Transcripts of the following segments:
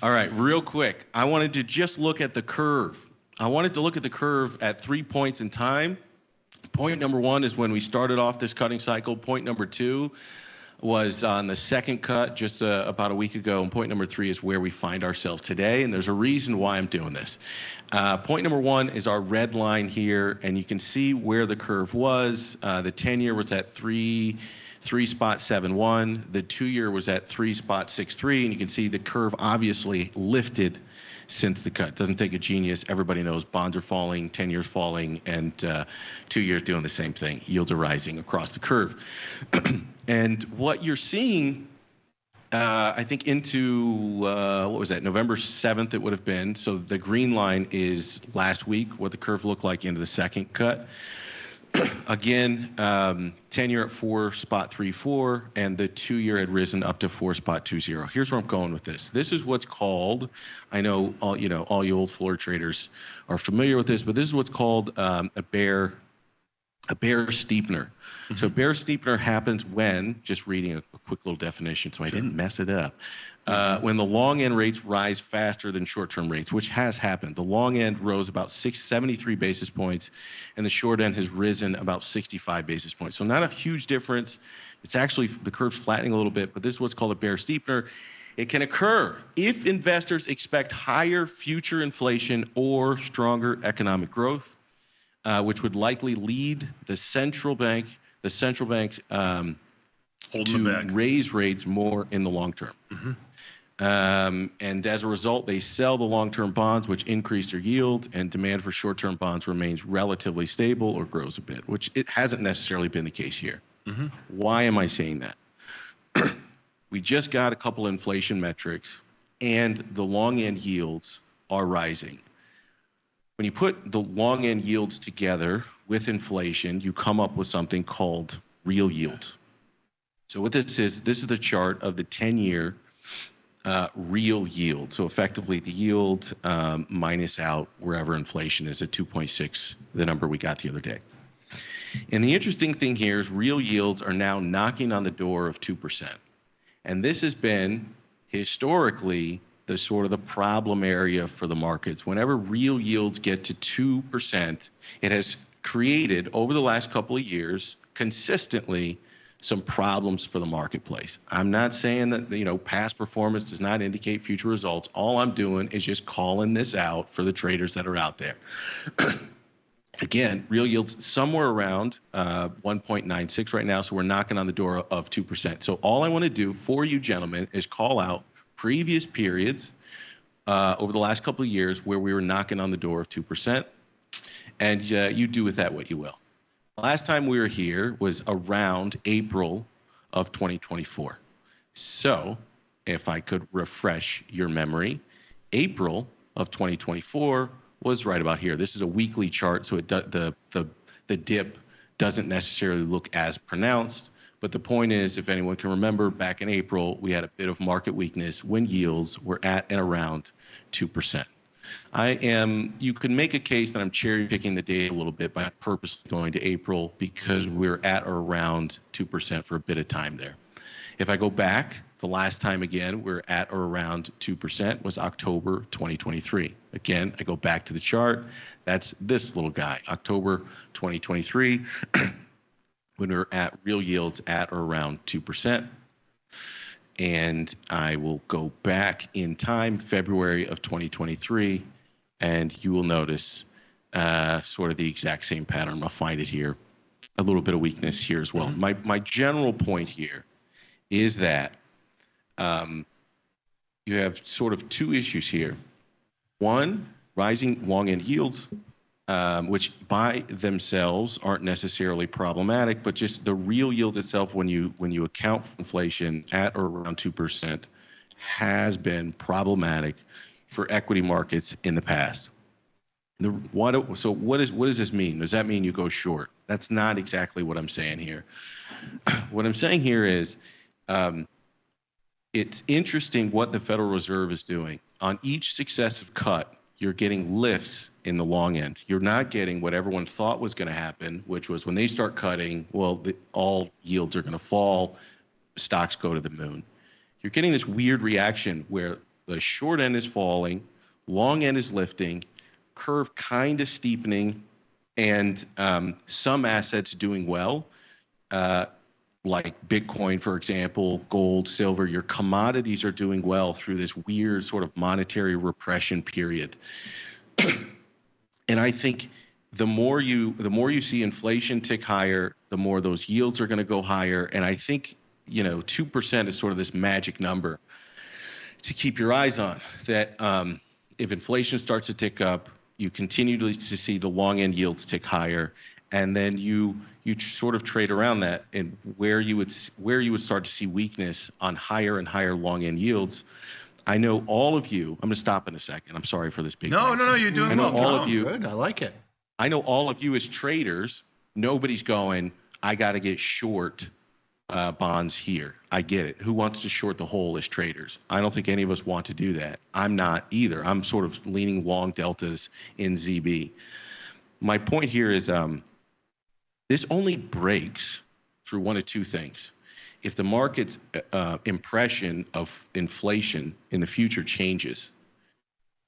All right, real quick. I wanted to just look at the curve. I wanted to look at the curve at 3 points in time. Point number one is when we started off this cutting cycle. Point number two was on the second cut just about a week ago. And point number three is where we find ourselves today. And there's a reason why I'm doing this. Point number one is our red line here. And you can see where the curve was. The 10-year was at 3.71. The 2-year was at 3.63. And you can see the curve obviously lifted since the cut. Doesn't take a genius. Everybody knows bonds are falling, 10 years falling, and 2 years doing the same thing. Yields are rising across the curve. And what you're seeing, I think into, what was that, November 7th it would have been. So the green line is last week, what the curve looked like into the second cut. Again, 10-year at 4.34, and the 2-year had risen up to 4.20. Here's where I'm going with this. This is what's called, I know all you old floor traders are familiar with this, but this is what's called a bear steepener. Mm-hmm. So bear steepener happens when, just reading a quick little definition so I didn't mess it up, when the long end rates rise faster than short-term rates, which has happened. The long end rose about 73 basis points, and the short end has risen about 65 basis points. So not a huge difference. It's actually, the curve's flattening a little bit, but this is what's called a bear steepener. It can occur if investors expect higher future inflation or stronger economic growth, which would likely lead the central banks to raise rates more in the long term. Mm-hmm. And as a result, they sell the long-term bonds, which increase their yield, and demand for short-term bonds remains relatively stable or grows a bit, which it hasn't necessarily been the case here. Mm-hmm. Why am I saying that? We just got a couple inflation metrics, and the long-end yields are rising. When you put the long-end yields together with inflation, you come up with something called real yield. So what this is the chart of the 10-year real yield. So effectively the yield minus out wherever inflation is at 2.6, the number we got the other day. And the interesting thing here is real yields are now knocking on the door of 2%. And this has been historically the sort of the problem area for the markets. Whenever real yields get to 2%, it has created over the last couple of years consistently some problems for the marketplace. I'm not saying that, past performance does not indicate future results. All I'm doing is just calling this out for the traders that are out there. Again, real yields somewhere around 1.96 right now, so we're knocking on the door of 2%. So all I want to do for you gentlemen is call out previous periods over the last couple of years where we were knocking on the door of 2%, and you do with that what you will. Last time we were here was around April of 2024. So if I could refresh your memory, April of 2024 was right about here. This is a weekly chart, so the dip doesn't necessarily look as pronounced. But the point is, if anyone can remember, back in April, we had a bit of market weakness when yields were at and around 2%. You can make a case that I'm cherry picking the data a little bit by purposely going to April because we're at or around 2% for a bit of time there. If I go back, the last time again we're at or around 2% was October 2023. Again, I go back to the chart. That's this little guy, October 2023, when we're at real yields at or around 2%. And I will go back in time, February of 2023, and you will notice sort of the exact same pattern. I'll find it here. A little bit of weakness here as well. Mm-hmm. My general point here is that you have sort of two issues here. One, rising long-end yields, which by themselves aren't necessarily problematic, but just the real yield itself, when you account for inflation at or around 2%, has been problematic for equity markets in the past. So what does this mean? Does that mean you go short? That's not exactly what I'm saying here. What I'm saying here is it's interesting what the Federal Reserve is doing. On each successive cut, you're getting lifts in the long end. You're not getting what everyone thought was going to happen, which was when they start cutting, all yields are going to fall, stocks go to the moon. You're getting this weird reaction where the short end is falling, long end is lifting, curve kind of steepening, and some assets doing well, like Bitcoin, for example, gold, silver. Your commodities are doing well through this weird sort of monetary repression period. And I think the more you see inflation tick higher, the more those yields are going to go higher. And I think 2% is sort of this magic number to keep your eyes on. That if inflation starts to tick up, you continue to see the long end yields tick higher, and then you sort of trade around that, and where you would start to see weakness on higher and higher long end yields. I know all of you. I'm going to stop in a second. I'm sorry for this big. No, you're doing I know well. all of you. Good. I like it. I know all of you as traders. Nobody's going, I got to get short bonds here. I get it. Who wants to short the whole as traders? I don't think any of us want to do that. I'm not either. I'm sort of leaning long deltas in ZB. My point here is this only breaks through one of two things. If the market's impression of inflation in the future changes,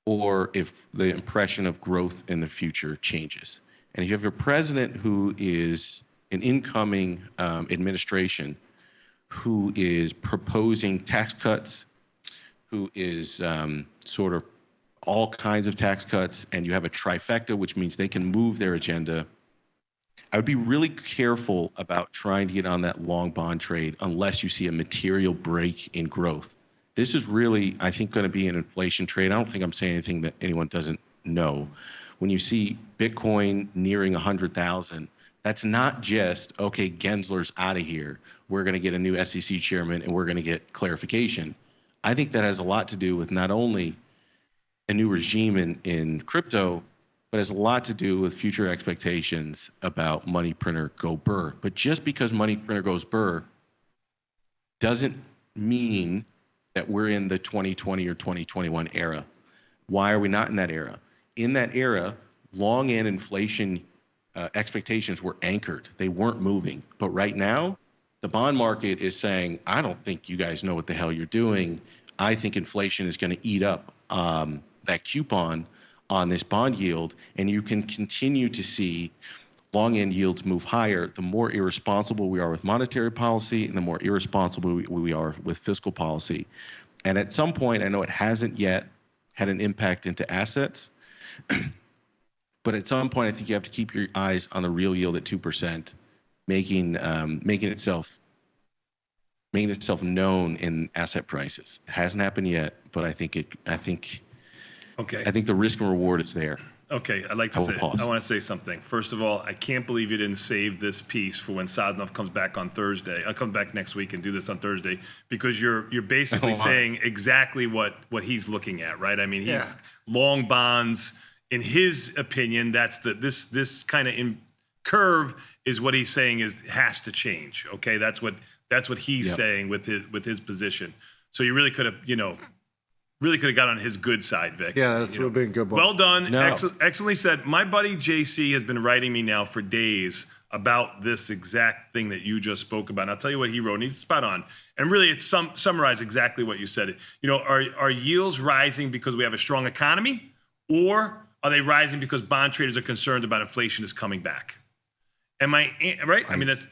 or if the impression of growth in the future changes. And if you have a president who is an incoming administration who is proposing tax cuts, who is sort of all kinds of tax cuts, and you have a trifecta, which means they can move their agenda, I would be really careful about trying to get on that long bond trade unless you see a material break in growth. This is really, I think, going to be an inflation trade. I don't think I'm saying anything that anyone doesn't know. When you see Bitcoin nearing 100,000, that's not just, okay, Gensler's out of here. We're going to get a new SEC chairman and we're going to get clarification. I think that has a lot to do with not only a new regime in crypto, but has a lot to do with future expectations about money printer go burr. But just because money printer goes burr doesn't mean that we're in the 2020 or 2021 era. Why are we not in that era? In that era, long end inflation expectations were anchored. They weren't moving. But right now, the bond market is saying, I don't think you guys know what the hell you're doing. I think inflation is going to eat up that coupon on this bond yield, and you can continue to see long end yields move higher the more irresponsible we are with monetary policy and the more irresponsible we are with fiscal policy. And at some point, I know it hasn't yet had an impact into assets, but at some point, I think you have to keep your eyes on the real yield at 2%, making itself known in asset prices. It hasn't happened yet, but I think the risk and reward is there. Okay, I'd like to say, I want to say something. First of all, I can't believe you didn't save this piece for when Sadnov comes back on Thursday. I'll come back next week and do this on Thursday, because you're basically saying exactly what he's looking at, right? I mean, he's long bonds. In his opinion, that's this kind of curve is what he's saying has to change. Okay, that's what he's saying with his position. So you really could have got on his good side, Vic. Yeah, that's would have been a good one. Well done. No. Excellently said. My buddy JC has been writing me now for days about this exact thing that you just spoke about. And I'll tell you what he wrote, and he's spot on. And really, it's summarized exactly what you said. Are yields rising because we have a strong economy, or are they rising because bond traders are concerned about inflation is coming back? Am I right? I mean, that's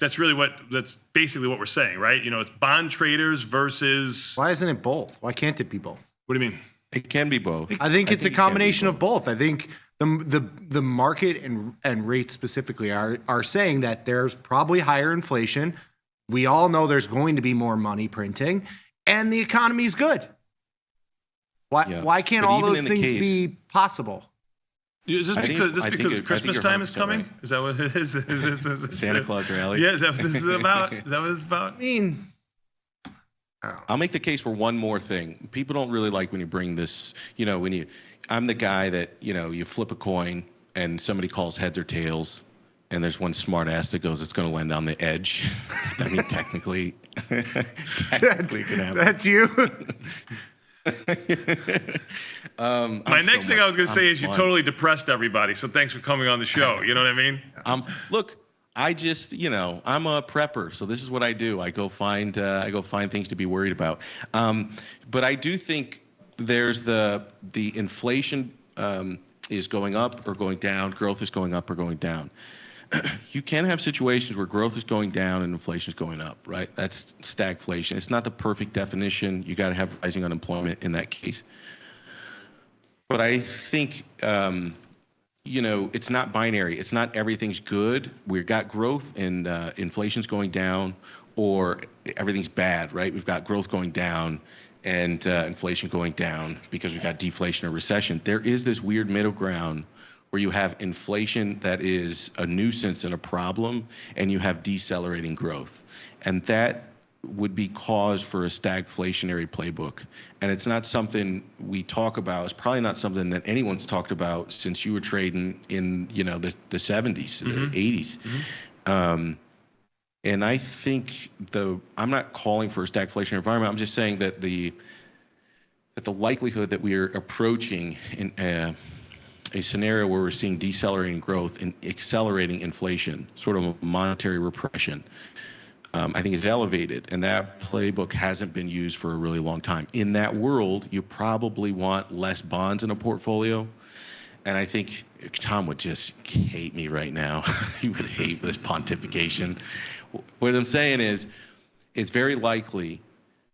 basically what we're saying, right? It's bond traders versus. Why isn't it both? Why can't it be both? What do you mean? It can be both. I think it's a combination of both. I think the market and rates specifically are saying that there's probably higher inflation. We all know there's going to be more money printing, and the economy's good. Why can't all those things be possible? Is this because Christmas time is coming? Right. Is that what it is? Is Santa Claus rally? Yeah, is that what this is about? Is that what it's about? I mean, I'll make the case for one more thing. People don't really like when you bring this, I'm the guy that, you flip a coin and somebody calls heads or tails, and there's one smart ass that goes, it's going to land on the edge. I mean, technically it can happen. That's you. My next thing I was going to say is you totally depressed everybody. So thanks for coming on the show. You know what I mean? Look, I just, I'm a prepper, so this is what I do. I go find things to be worried about. But I do think there's the inflation is going up or going down, growth is going up or going down. You can have situations where growth is going down and inflation is going up, right? That's stagflation. It's not the perfect definition. You got to have rising unemployment in that case. But I think, it's not binary. It's not everything's good. We've got growth and inflation's going down, or everything's bad, right? We've got growth going down and inflation going down because we've got deflation or recession. There is this weird middle ground where you have inflation that is a nuisance and a problem, and you have decelerating growth. And that would be cause for a stagflationary playbook. And it's not something we talk about. It's probably not something that anyone's talked about since you were trading in, the 70s, Mm-hmm. the 80s. Mm-hmm. And I think I'm not calling for a stagflationary environment. I'm just saying that the likelihood that we are approaching in a scenario where we're seeing decelerating growth and accelerating inflation, sort of a monetary repression, I think is elevated, and that playbook hasn't been used for a really long time. In that world, you probably want less bonds in a portfolio, and I think Tom would just hate me right now. He would hate this pontification. What I'm saying is, it's very likely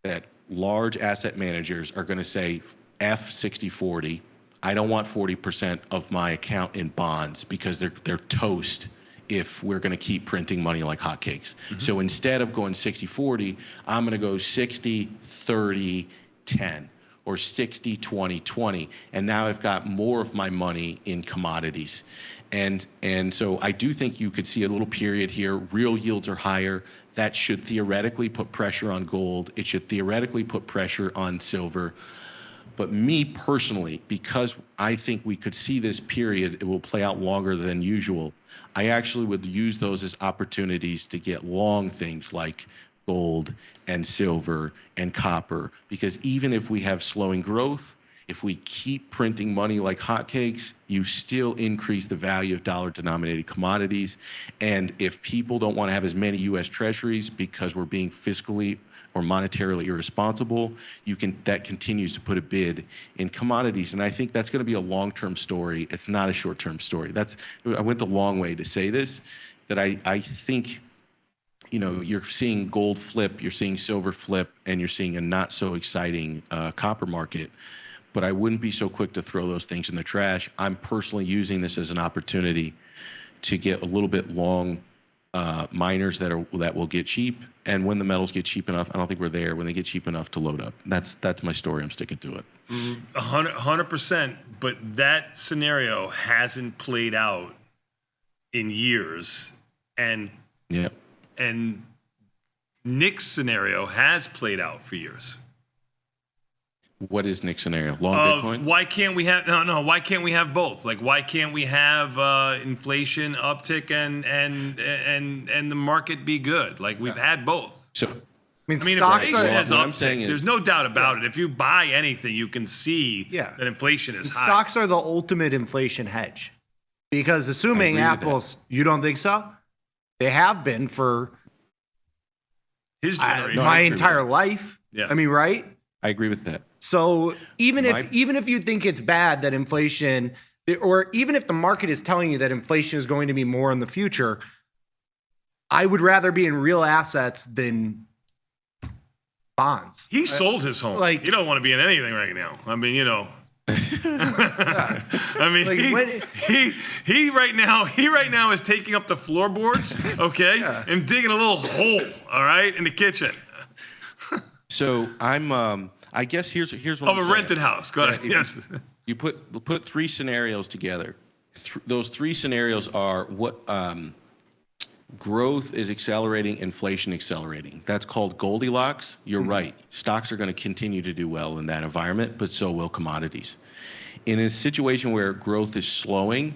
that large asset managers are going to say F 60-40. I don't want 40% of my account in bonds because they're toast if we're going to keep printing money like hotcakes. Mm-hmm. So instead of going 60-40, I'm going to go 60-30-10 or 60-20-20. And now I've got more of my money in commodities. And so I do think you could see a little period here. Real yields are higher. That should theoretically put pressure on gold. It should theoretically put pressure on silver. But me personally, because I think we could see this period, it will play out longer than usual, I actually would use those as opportunities to get long things like gold and silver and copper. Because even if we have slowing growth, if we keep printing money like hotcakes, you still increase the value of dollar-denominated commodities. And if people don't want to have as many U.S. treasuries because we're being fiscally or monetarily irresponsible, that continues to put a bid in commodities. And I think that's going to be a long-term story. It's not a short-term story. I went the long way to say this, that I think, you're seeing gold flip, you're seeing silver flip, and you're seeing a not so exciting copper market. But I wouldn't be so quick to throw those things in the trash. I'm personally using this as an opportunity to get a little bit long miners that will get cheap, and when the metals get cheap enough, I don't think we're there. When they get cheap enough to load up, that's my story. I'm sticking to it. 100%. But that scenario hasn't played out in years, and Nick's scenario has played out for years. What is Nick's scenario? Long Bitcoin? Why can't we have why can't we have both? Like, why can't we have inflation uptick and the market be good? Like, we've had both. So stocks inflation has what I'm uptick. saying is, there's no doubt about it. If you buy anything, you can see that inflation is high. Stocks are the ultimate inflation hedge, because assuming Apple's, you don't think so? They have been for his generation, my entire life. Yeah, I mean, right? I agree with that. So even if you think it's bad that inflation, or even if the market is telling you that inflation is going to be more in the future, I would rather be in real assets than bonds. He sold his home. Like, you don't want to be in anything right now. I mean, I mean, like he right now is taking up the floorboards, okay, and digging a little hole, all right, in the kitchen. So I guess here's what of I'm a saying. Rented house. Go ahead. Yes. You put three scenarios together. Those three scenarios are what growth is accelerating, inflation accelerating. That's called Goldilocks. You're right. Stocks are going to continue to do well in that environment, but so will commodities. In a situation where growth is slowing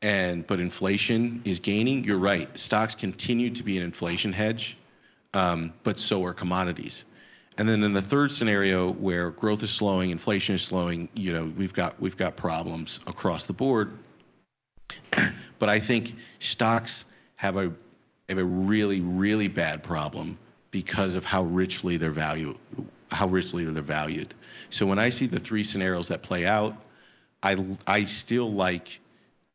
but inflation is gaining, you're right. Stocks continue to be an inflation hedge, but so are commodities. And then in the third scenario, where growth is slowing, inflation is slowing, we've got problems across the board. But I think stocks have a really, really bad problem because of how richly their value how richly they're valued. So when I see the three scenarios that play out, I still like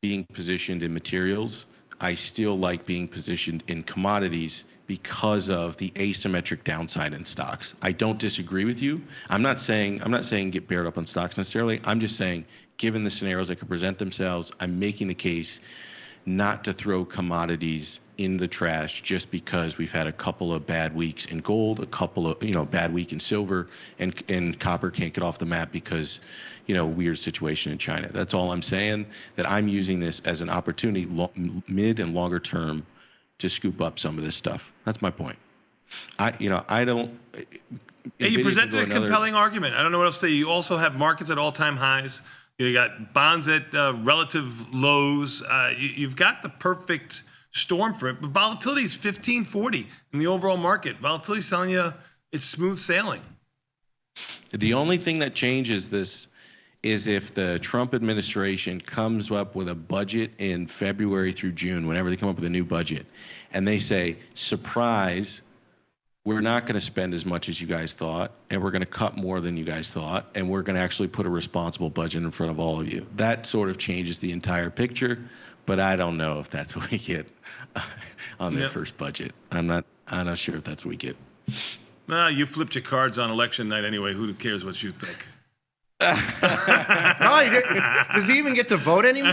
being positioned in materials. I still like being positioned in commodities because of the asymmetric downside in stocks. I don't disagree with you. I'm not saying get paired up on stocks necessarily. I'm just saying, given the scenarios that could present themselves, I'm making the case not to throw commodities in the trash just because we've had a couple of bad weeks in gold, a couple of bad week in silver, and copper can't get off the map because weird situation in China. That's all I'm saying. That I'm using this as an opportunity, mid and longer term, to scoop up some of this stuff. That's my point. I don't. Hey, you presented a compelling argument. I don't know what else to say. You also have markets at all-time highs. You got bonds at relative lows. You've got the perfect storm for it. But volatility is 1540 in the overall market. Volatility is telling you it's smooth sailing. The only thing that changes this is if the Trump administration comes up with a budget in February through June, whenever they come up with a new budget, and they say, surprise, we're not going to spend as much as you guys thought, and we're going to cut more than you guys thought, and we're going to actually put a responsible budget in front of all of you. That sort of changes the entire picture, but I don't know if that's what we get on their first budget. I'm not sure if that's what we get. You flipped your cards on election night anyway. Who cares what you think? Does he even get to vote anymore?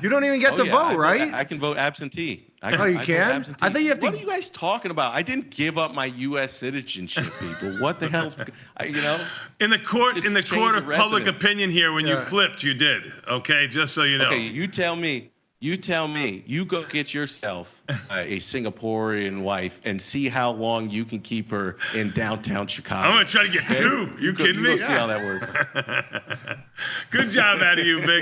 You don't even get to vote, right? I can vote absentee. You can? I thought you have to. What are you guys talking about? I didn't give up my U.S. citizenship, people. What the hell's, In the court of public opinion here, when you flipped, you did. Okay, just so you know. Okay, you tell me. You go get yourself a Singaporean wife and see how long you can keep her in downtown Chicago. I'm going to try to get two. You kidding me? Go see how that works. Good job out of you, Vic.